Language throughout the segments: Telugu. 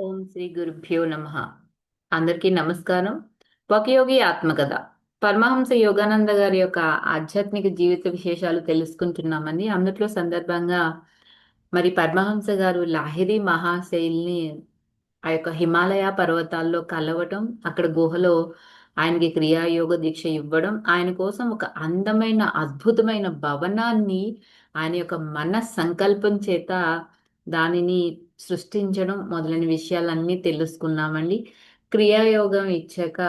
ఓం శ్రీ గురుభ్యో నమః. అందరికీ నమస్కారం. ఒక యోగి ఆత్మకథ. పరమహంస యోగానంద గారి యొక్క ఆధ్యాత్మిక జీవిత విశేషాలు తెలుసుకుంటున్నామండి. అందుట్లో సందర్భంగా మరి పరమహంస గారు లాహిరి మహాశైల్ని ఆ యొక్క హిమాలయ పర్వతాల్లో కలవటం, అక్కడ గుహలో ఆయనకి క్రియాయోగ దీక్ష ఇవ్వడం, ఆయన కోసం ఒక అందమైన అద్భుతమైన భవనాన్ని ఆయన యొక్క మన సంకల్పం చేత దానిని సృష్టించడం మొదలైన విషయాలన్నీ తెలుసుకున్నామండి. క్రియాయోగం ఇచ్చాక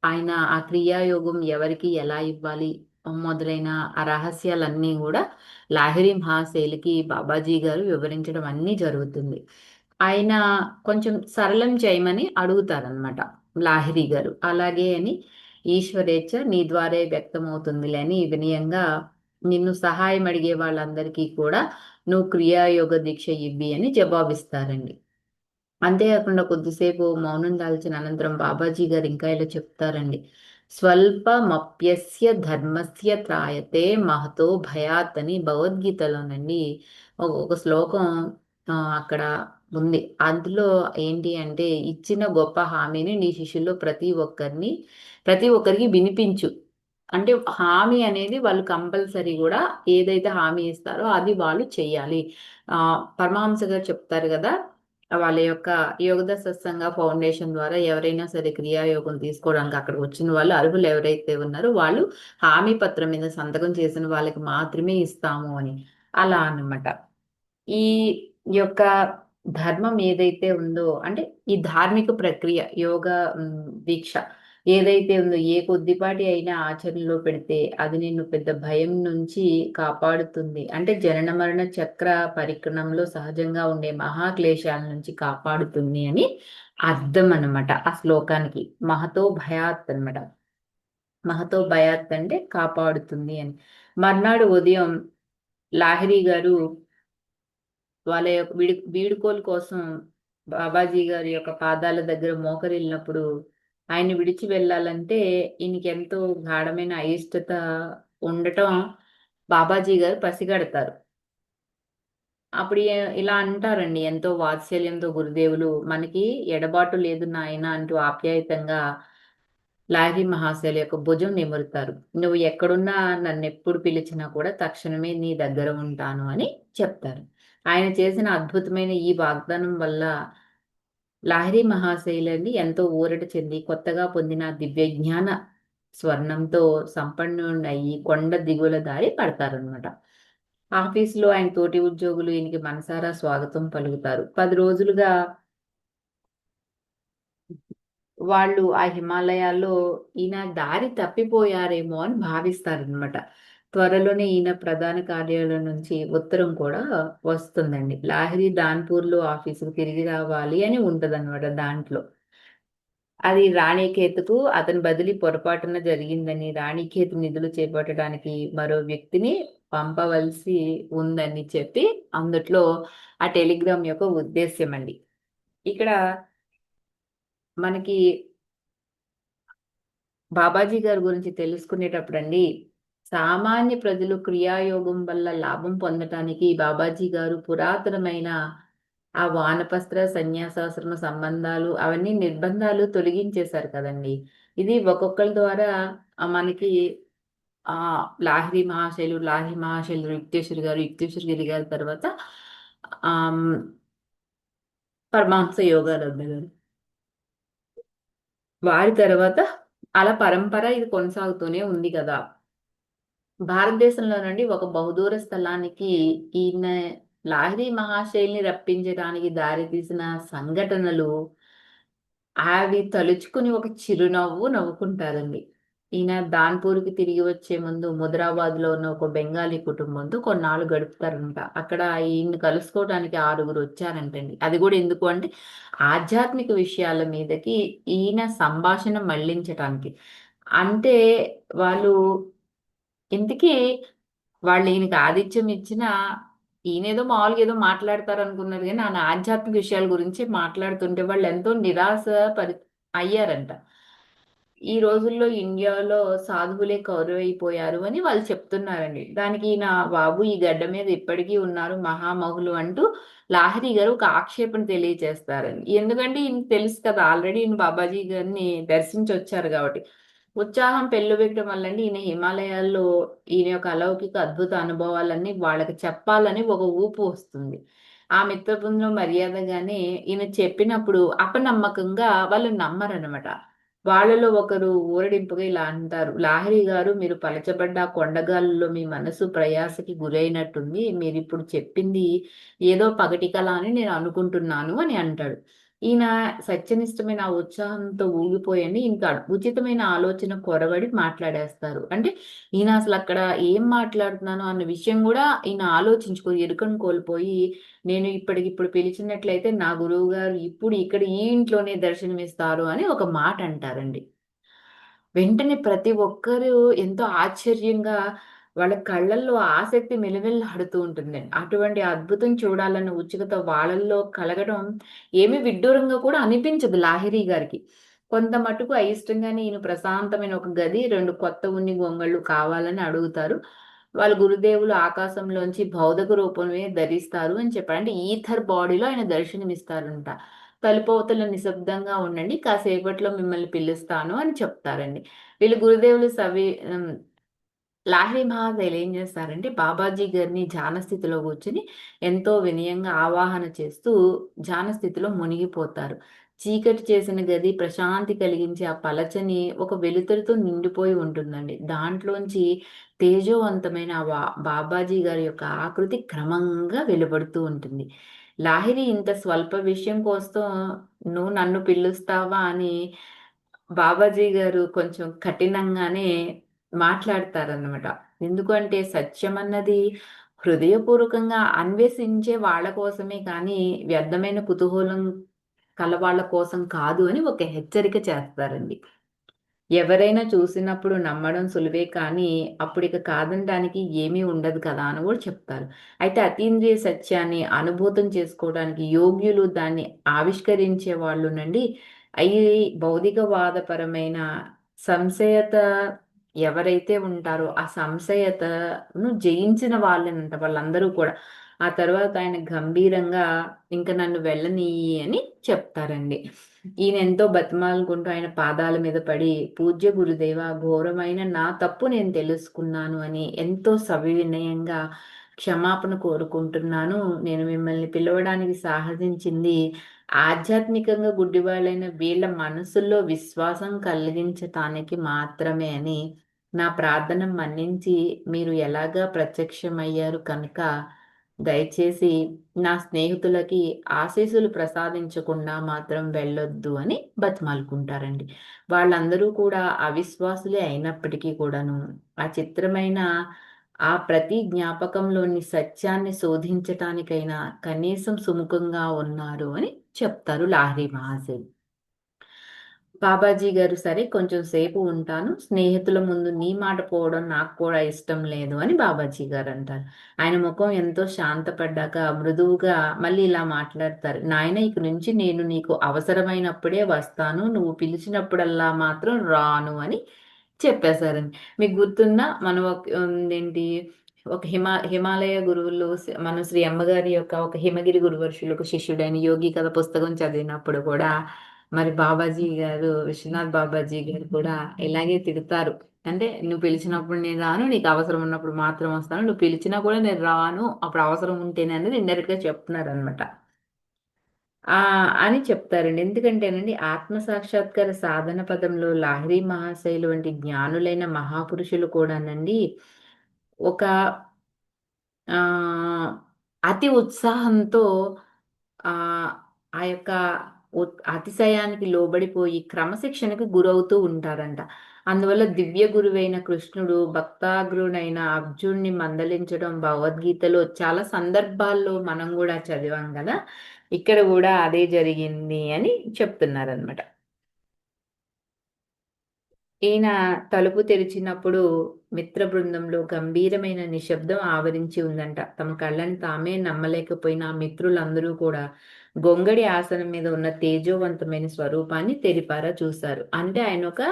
ఆయన ఆ క్రియాయోగం ఎవరికి ఎలా ఇవ్వాలి మొదలైన ఆ రహస్యాలన్నీ కూడా లాహిరి మహాశైలికి బాబాజీ గారు వివరించడం అన్నీ జరుగుతుంది. ఆయన కొంచెం సరళం చేయమని అడుగుతారనమాట లాహిరి గారు. అలాగే అని ఈశ్వరేచ్ఛ నీ ద్వారే వ్యక్తమవుతుందిలే అని వినయంగా నిన్ను సహాయం అడిగే వాళ్ళందరికీ కూడా నువ్వు క్రియాయోగ దీక్ష ఇవ్వి అని జవాబిస్తారండి. అంతేకాకుండా కొద్దిసేపు మౌనం దాల్చిన అనంతరం బాబాజీ గారు ఇంకా ఇలా చెప్తారండి. స్వల్పమప్యస్య ధర్మస్య త్రాయతే మహతో భయాత్ అని భగవద్గీతలోనండి ఒక శ్లోకం అక్కడ ఉంది. అందులో ఏంటి అంటే ఇచ్చిన గొప్ప హామీని నీ శిష్యుల్లో ప్రతి ఒక్కరికి వినిపించు. అంటే హామీ అనేది వాళ్ళు కంపల్సరీ కూడా ఏదైతే హామీ ఇస్తారో అది వాళ్ళు చెయ్యాలి. పరమహంస గారు చెప్తారు కదా, వాళ్ళ యొక్క యోగద సత్సంగ ఫౌండేషన్ ద్వారా ఎవరైనా సరే క్రియాయోగం తీసుకోవడానికి అక్కడ వచ్చిన వాళ్ళు అర్హులు ఎవరైతే ఉన్నారో వాళ్ళు హామీ పత్రం మీద సంతకం చేసిన వాళ్ళకి మాత్రమే ఇస్తాము అని. అలా అన్నమాట. ఈ యొక్క ధర్మం ఏదైతే ఉందో అంటే ఈ ధార్మిక ప్రక్రియ యోగా దీక్ష ఏదైతే ఉందో ఏ కొద్దిపాటి అయినా ఆచరణలో పెడితే అది నిన్ను పెద్ద భయం నుంచి కాపాడుతుంది. అంటే జనన మరణ చక్ర పరిక్రమంలో సహజంగా ఉండే మహాక్లేశాల నుంచి కాపాడుతుంది అని అర్థం అన్నమాట ఆ శ్లోకానికి. మహతో భయాత్ అన్నమాట. మహతో భయాత్ అంటే కాపాడుతుంది అని. మర్నాడు ఉదయం లాహిరి గారు వాళ్ళ యొక్క వీడుకోలు కోసం బాబాజీ గారి యొక్క పాదాల దగ్గర మోకరిల్లినప్పుడు ఆయన్ని విడిచి వెళ్ళాలంటే ఈయనకి ఎంతో గాఢమైన అయిష్టత ఉండటం బాబాజీ గారు పసిగడతారు. అప్పుడు ఇలా అంటారండి ఎంతో వాత్సల్యంతో గురుదేవులు, మనకి ఎడబాటు లేదు నాయన అంటూ ఆప్యాయతంగా లాహిరి మహాశయుల యొక్క భుజం నిమురుతారు. నువ్వు ఎక్కడున్నా నన్నెప్పుడు పిలిచినా కూడా తక్షణమే నీ దగ్గర ఉంటాను అని చెప్తారు. ఆయన చేసిన అద్భుతమైన ఈ వాగ్దానం వల్ల లాహిరి మహాశైలండి ఎంతో ఊరట చెంది కొత్తగా పొందిన దివ్యజ్ఞాన స్వర్ణంతో సంపన్నుడయి కొండ దిగుల దారి పడతారనమాట. ఆఫీసులో ఆయన తోటి ఉద్యోగులు ఈయనకి మనసారా స్వాగతం పలుకుతారు. 10 రోజులుగా వాళ్ళు ఆ హిమాలయాల్లో ఈయన దారి తప్పిపోయారేమో అని భావిస్తారనమాట. త్వరలోనే ఈయన ప్రధాన కార్యాలయం నుంచి ఉత్తరం కూడా వస్తుందండి. లాహిరి దాన్పూర్‌లో ఆఫీసుకు తిరిగి రావాలి అని ఉంటదనమాట దాంట్లో. అది రాణికేతుకు అతని బదిలీ పొరపాటున జరిగిందని, రాణికేతు నిధులు చేపట్టడానికి మరో వ్యక్తిని పంపవలసి ఉందని చెప్పి అందుట్లో ఆ టెలిగ్రామ్ యొక్క ఉద్దేశ్యం అండి. ఇక్కడ మనకి బాబాజీ గారి గురించి తెలుసుకునేటప్పుడండి, సామాన్య ప్రజలు క్రియాయోగం వల్ల లాభం పొందటానికి బాబాజీ గారు పురాతనమైన ఆ వానప్రస్థ సన్యాసాశ్రమ సంబంధాలు అవన్నీ నిర్బంధాలు తొలగించేశారు కదండీ! ఇది ఒక్కొక్కళ్ళ ద్వారా మనకి లాహిరి మహాశైలు యుక్తేశ్వరి గిరి గారి తర్వాత ఆహ్, పరమహంస యోగానంద గారు. వారి తర్వాత అలా పరంపర ఇది కొనసాగుతూనే ఉంది కదా! భారతదేశంలోనండి ఒక బహుదూర స్థలానికి ఈయన లాహిరి మహాశైలిని రప్పించడానికి దారితీసిన సంఘటనలు అవి తలుచుకుని ఒక చిరునవ్వు నవ్వుకుంటారండి. ఈయన దాన్పూర్‌కి తిరిగి వచ్చే ముందు ముదరాబాద్‌లో ఉన్న ఒక బెంగాలీ కుటుంబంతో కొన్నాళ్ళు గడుపుతారంట. అక్కడ ఈయన్ని కలుసుకోవడానికి 6గురు వచ్చారంటండి. అది గూడా ఎందుకు అంటే ఆధ్యాత్మిక విషయాల మీదకి ఈయన సంభాషణ మళ్లించటానికి. అంటే వాళ్ళు ఇంతకీ వాళ్ళు ఈయనకి ఆతిథ్యం ఇచ్చినా, ఈయనేదో మామూలుగా ఏదో మాట్లాడతారనుకున్నారు గానీ, ఆయన ఆధ్యాత్మిక విషయాల గురించి మాట్లాడుతుంటే వాళ్ళెంతో నిరాశ పరి అయ్యారంట. ఈ రోజుల్లో ఇండియాలో సాధువులే కరువైపోయారు అని వాళ్ళు చెప్తున్నారండి. దానికి నా బాబు ఈ గడ్డ మీద ఇప్పటికీ ఉన్నారు మహామహులు అంటూ లాహిరి గారు ఒక ఆక్షేపణ తెలియజేస్తారండి. ఎందుకంటే ఈయనకి తెలుసు కదా, ఆల్రెడీ ఈయన బాబాజీ గారిని దర్శించి వచ్చారు కాబట్టి. ఉత్సాహం పెళ్ళుబికటం వల్లండి ఈయన హిమాలయాల్లో ఈయన యొక్క అలౌకిక అద్భుత అనుభవాలన్నీ వాళ్ళకి చెప్పాలని ఒక ఊపు వస్తుంది. ఆ మిత్ర బృందం మర్యాదగానే ఈయన చెప్పినప్పుడు అపనమ్మకంగా వాళ్ళు నమ్మరనమాట. వాళ్ళలో ఒకరు ఊరడింపుగా ఇలా అంటారు, లాహిరి గారు మీరు పలచబడ్డ ఆ కొండగాల్లో మీ మనసు ప్రయాసకి గురైనట్టుంది. మీరిప్పుడు చెప్పింది ఏదో పగటి కల అని నేను అనుకుంటున్నాను అని అంటాడు. ఈయన సత్యనిష్టమైన ఆ ఉత్సాహంతో ఊగిపోయండి. ఇంకా ఉచితమైన ఆలోచన కొరవడి మాట్లాడేస్తారు. అంటే ఈయన అసలు అక్కడ ఏం మాట్లాడుతున్నాను అన్న విషయం కూడా ఈయన ఆలోచించుకో ఎరుకను కోల్పోయి, నేను ఇప్పటికిప్పుడు పిలిచినట్లయితే నా గురువు గారు ఇప్పుడు ఇక్కడ ఈ ఇంట్లోనే దర్శనమిస్తారు అని ఒక మాట అంటారండి. వెంటనే ప్రతి ఒక్కరు ఎంతో ఆశ్చర్యంగా వాళ్ళ కళ్ళల్లో ఆసక్తి మెలమెల్లాడుతూ ఉంటుందండి. అటువంటి అద్భుతం చూడాలన్న ఉత్సుకత వాళ్ళల్లో కలగడం ఏమీ విడ్డూరంగా కూడా అనిపించదు లాహిరి గారికి. కొంత మటుకు అయిష్టంగానే ఈయన ప్రశాంతమైన ఒక గది, 2 కొత్త ఉన్ని గొంగళ్ళు కావాలని అడుగుతారు. వాళ్ళ గురుదేవులు ఆకాశంలోంచి భౌతిక రూపమే ధరిస్తారు అని చెప్పారు. అంటే ఈథర్ బాడీలో ఆయన దర్శనమిస్తారంట. తలుపవతల నిశ్శబ్దంగా ఉండండి. కాసేపట్లో మిమ్మల్ని పిలుస్తాను అని చెప్తారండి. వీళ్ళు గురుదేవులు లాహిరి మహాశయులు ఏం చేస్తారంటే బాబాజీ గారిని ధ్యాన స్థితిలో కూర్చొని ఎంతో వినయంగా ఆవాహన చేస్తూ ధ్యాన స్థితిలో మునిగిపోతారు. చీకటి చేసిన గది ప్రశాంతి కలిగించే ఆ పలచని ఒక వెలుతురుతో నిండిపోయి ఉంటుందండి. దాంట్లోంచి తేజోవంతమైన ఆ బాబాజీ గారి యొక్క ఆకృతి క్రమంగా వెలువడుతూ ఉంటుంది. లాహిరి ఇంత స్వల్ప విషయం కోసం నువ్వు నన్ను పిలుస్తావా అని బాబాజీ గారు కొంచెం కఠినంగానే మాట్లాడతారనమాట. ఎందుకంటే సత్యమన్నది హృదయపూర్వకంగా అన్వేషించే వాళ్ళ కోసమే కానీ, వ్యర్థమైన కుతూహలం కలవాళ్ళ కోసం కాదు అని ఒక హెచ్చరిక చేస్తారండి. ఎవరైనా చూసినప్పుడు నమ్మడం సులువే కానీ, అప్పుడిక కాదనడానికి ఏమీ ఉండదు కదా అని గూడా చెప్తారు. అయితే అతీంద్రియ సత్యాన్ని అనుభూతం చేసుకోవడానికి యోగ్యులు, దాన్ని ఆవిష్కరించే వాళ్ళునండి. అయి భౌతికవాదపరమైన సంశయత ఎవరైతే ఉంటారో, ఆ సంశయతను జయించిన వాళ్ళనంట వాళ్ళందరూ కూడా. ఆ తర్వాత ఆయన గంభీరంగా ఇంక నన్ను వెళ్ళనియ్యి అని చెప్తారండి. ఈయనెంతో బతిమాలుకుంటూ ఆయన పాదాల మీద పడి, పూజ్య గురుదేవ ఘోరమైన నా తప్పు నేను తెలుసుకున్నాను అని ఎంతో సవినయంగా క్షమాపణ కోరుకుంటున్నాను. నేను మిమ్మల్ని పిలవడానికి సాహసించింది ఆధ్యాత్మికంగా గుడ్డివాళ్ళైన వీళ్ళ మనసుల్లో విశ్వాసం కలిగించటానికి మాత్రమే అని, నా ప్రార్థన మన్నించి మీరు ఎలాగా ప్రత్యక్షమయ్యారు కనుక దయచేసి నా స్నేహితులకి ఆశీస్సులు ప్రసాదించకుండా మాత్రం వెళ్ళొద్దు అని బతిమాలుకుంటారండి. వాళ్ళందరూ కూడా అవిశ్వాసులే అయినప్పటికీ కూడాను, ఆ చిత్రమైన ఆ ప్రతి జ్ఞాపకంలోని సత్యాన్ని శోధించటానికైనా కనీసం సుముఖంగా ఉన్నారు అని చెప్తారు లాహిరి మహాశయులు. బాబాజీ గారు సరే కొంచెం సేపు ఉంటాను. స్నేహితుల ముందు నీ మాట పోవడం నాకు కూడా ఇష్టం లేదు అని బాబాజీ గారు అంటారు. ఆయన ముఖం ఎంతో శాంతపడ్డాక మృదువుగా మళ్ళీ ఇలా మాట్లాడతారు. నాయన ఇక నుంచి నేను నీకు అవసరమైనప్పుడే వస్తాను. నువ్వు పిలిచినప్పుడల్లా మాత్రం రాను అని చెప్పేశారండి. మీకు గుర్తుందా? మనం ఏంటి ఒక హిమాలయ గురువులు మన శ్రీ అమ్మగారి యొక్క ఒక హిమగిరి గురువర్షులకు శిష్యుడైన యోగి కథ పుస్తకం చదివినప్పుడు కూడా మరి బాబాజీ గారు, విశ్వనాథ్ బాబాజీ గారు కూడా ఇలాగే తిడతారు. అంటే "నువ్వు పిలిచినప్పుడు నేను రాను. నీకు అవసరం ఉన్నప్పుడు మాత్రం వస్తాను. నువ్వు పిలిచినా కూడా నేను రాను. అప్పుడు అవసరం ఉంటేనే" అనేది ఇండైరెక్ట్‌గా చెప్తున్నారనమాట. అని చెప్తారండి. ఎందుకంటేనండి ఆత్మ సాక్షాత్కార సాధన పదంలో లాహిరి మహాశయులు వంటి జ్ఞానులైన మహాపురుషులు కూడానండి ఒక ఆహ్, అతి ఉత్సాహంతో ఆహ్, ఆ యొక్క అతిశయానికి లోబడిపోయి క్రమశిక్షణకు గురవుతూ ఉంటారంట. అందువల్ల దివ్య గురువైన కృష్ణుడు భక్తాగ్రుడైన అర్జునుడిని మందలించడం భగవద్గీతలో చాలా సందర్భాల్లో మనం గూడా చదివాం గదా! ఇక్కడ గూడా అదే జరిగింది అని చెప్తున్నారనమాట. ఈయన తలుపు తెరిచినప్పుడు మిత్ర బృందంలో గంభీరమైన నిశ్శబ్దం ఆవరించి ఉందంట. తమ కళ్ళని తామే నమ్మలేకపోయిన ఆ మిత్రులందరూ కూడా గొంగడి ఆసనం మీద ఉన్న తేజోవంతమైన స్వరూపాన్ని తెరిపారా చూశారు. అంటే ఆయన ఒక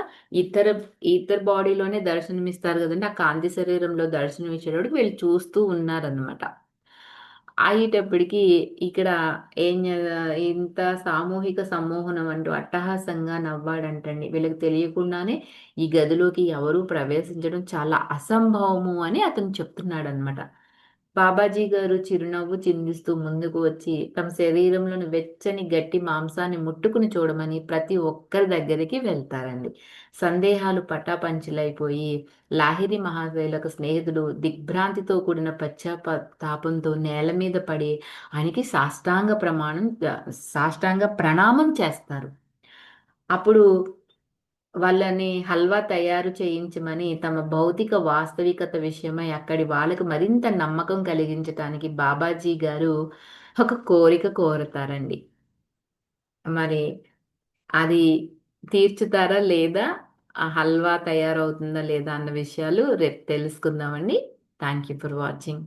ఇతర ఇతర బాడీలోనే దర్శనమిస్తారు కదండి. ఆ కాంతి శరీరంలో దర్శనమిచ్చేటప్పటికి వీళ్ళు చూస్తూ ఉన్నారనమాట. అయ్యేటప్పటికి ఇక్కడ ఇంత సామూహిక సమ్మోహనం అంటూ అట్టహాసంగా నవ్వాడంటండి. వీళ్ళకి తెలియకుండానే ఈ గదిలోకి ఎవరూ ప్రవేశించడం చాలా అసంభవము అని అతను చెప్తున్నాడనమాట. బాబాజీ గారు చిరునవ్వు చిందిస్తూ ముందుకు వచ్చి తమ శరీరంలోని వెచ్చని గట్టి మాంసాన్ని ముట్టుకుని చూడమని ప్రతి ఒక్కరి దగ్గరికి వెళ్తారండి. సందేహాలు పటాపంచలైపోయి లాహిరి మహాశయులకు స్నేహితుడు దిగ్భ్రాంతితో కూడిన పశ్చాత్తాపంతో నేల మీద పడి ఆయనకి సాష్టాంగ ప్రణామం చేస్తారు. అప్పుడు వాళ్ళని హల్వా తయారు చేయించమని తమ భౌతిక వాస్తవికత విషయమై అక్కడి వాళ్ళకి మరింత నమ్మకం కలిగించటానికి బాబాజీ గారు ఒక కోరిక కోరతారండి. మరి అది తీర్చుతారా లేదా? ఆ హల్వా తయారవుతుందా లేదా అన్న విషయాలు రేపు తెలుసుకుందామండి. Thank you for watching.